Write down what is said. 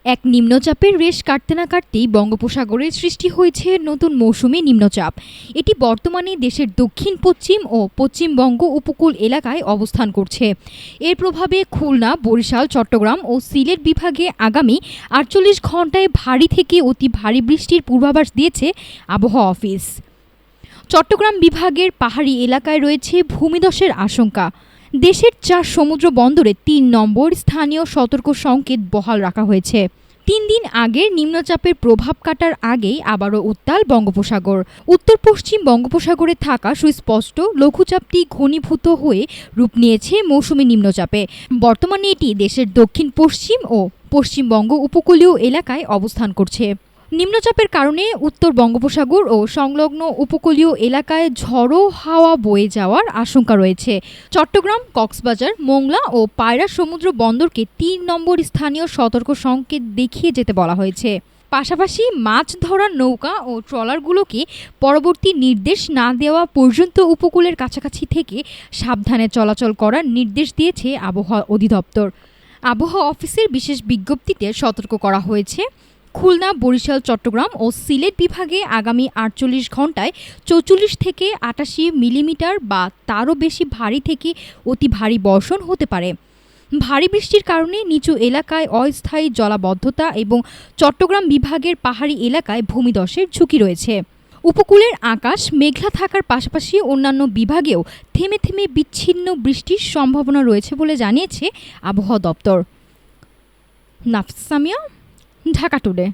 এক নিম্নচাপের রেশ কাটতে না কাটতেই বঙ্গোপসাগরে সৃষ্টি হয়েছে নতুন মৌসুমি নিম্নচাপ। এটি বর্তমানে দেশের দক্ষিণ পশ্চিম ও পশ্চিমবঙ্গ উপকূল এলাকায় অবস্থান করছে। এর প্রভাবে খুলনা, বরিশাল, চট্টগ্রাম ও সিলেট বিভাগে আগামী ৪৮ ঘণ্টায় ভারী থেকে অতি ভারী বৃষ্টির পূর্বাভাস দিয়েছে আবহাওয়া অফিস। চট্টগ্রাম বিভাগের পাহাড়ি এলাকায় রয়েছে ভূমিধসের আশঙ্কা। দেশের ৪ সমুদ্র বন্দরে ৩ নম্বর স্থানীয় সতর্ক সংকেত বহাল রাখা হয়েছে। ৩ দিন আগের নিম্নচাপের প্রভাব কাটার আগেই আবারও উত্তাল বঙ্গোপসাগর। উত্তর পশ্চিম বঙ্গোপসাগরে থাকা সুস্পষ্ট লঘুচাপটি ঘনীভূত হয়ে রূপ নিয়েছে মৌসুমি নিম্নচাপে। বর্তমানে এটি দেশের দক্ষিণ পশ্চিম ও পশ্চিমবঙ্গ উপকূলীয় এলাকায় অবস্থান করছে। নিম্নচাপের কারণে উত্তর বঙ্গোপসাগর ও সংলগ্ন উপকূলীয় এলাকায় ঝড়ো হাওয়া বয়ে যাওয়ার আশঙ্কা রয়েছে। চট্টগ্রাম, কক্সবাজার, মোংলা ও পায়রা সমুদ্র বন্দরকে ৩ নম্বর স্থানীয় সতর্ক সংকেত দেখিয়ে যেতে বলা হয়েছে। পাশাপাশি মাছ ধরার নৌকা ও ট্রলারগুলোকে পরবর্তী নির্দেশ না দেওয়া পর্যন্ত উপকূলের কাছাকাছি থেকে সাবধানে চলাচল করার নির্দেশ দিয়েছে আবহাওয়া অধিদপ্তর। আবহাওয়া অফিসের বিশেষ বিজ্ঞপ্তিতে সতর্ক করা হয়েছে, খুলনা, বরিশাল, চট্টগ্রাম ও সিলেট বিভাগে আগামী ৪৮ ঘণ্টায় ৪৪ থেকে ৮৮ মিলিমিটার বা তারও বেশি ভারী থেকে অতি ভারী বর্ষণ হতে পারে। ভারী বৃষ্টির কারণে নিচু এলাকায় অস্থায়ী জলাবদ্ধতা এবং চট্টগ্রাম বিভাগের পাহাড়ি এলাকায় ভূমিধসের ঝুঁকি রয়েছে। উপকূলের আকাশ মেঘলা থাকার পাশাপাশি অন্যান্য বিভাগেও থেমে থেমে বিচ্ছিন্ন বৃষ্টির সম্ভাবনা রয়েছে বলে জানিয়েছে আবহাওয়া দপ্তর। নাফিস সামিয়া, ঢাকা টুডে।